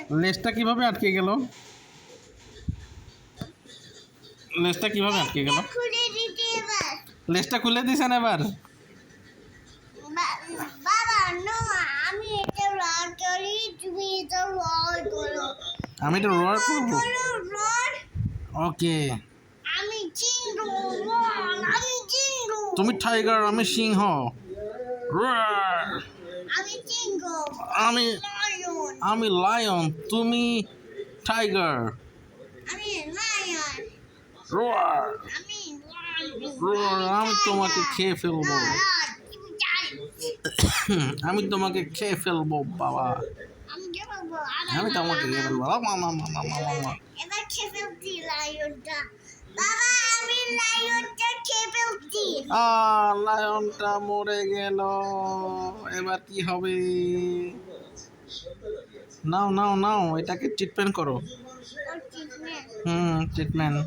লেজটা কিভাবে আটকে গেল? লেজটা কিভাবে আটকে গেল? খুলে দিতে এবার। লেজটা খুলে দিছেন এবার? বাবা নো, আমি এটা রড করি, তুমি এটা রড করো। আমি এটা রোয়ার করবো। রড। ওকে। আমি চিংড়ু, আমি চিংড়ু। তুমি টাইগার, আমি সিংহ। রোয়ার। আমি চিংড়ু। আমি লায়ন। আমি লায়ন, তুমি টাইগার। আমি লায়ন। রোয়ার। আমি লায়ন। রোয়ার, আমি তোমাকে খেয়ে ফেলবো। তুমি জানো। আমি তোমাকে খেয়ে ফেলবো বাবা। আমি যাবো। আমি তোমাকে খেয়ে ফেলবো। এবার খেয়ে ফেলছি লায়নটা। বাবা আমি লায়নটা খেয়ে ফেলছি। লায়নটা মরে গেল। এবার কি হবে? নাও নাও নাও, এটাকে ট্রিটমেন্ট করো। ট্রিটমেন্ট।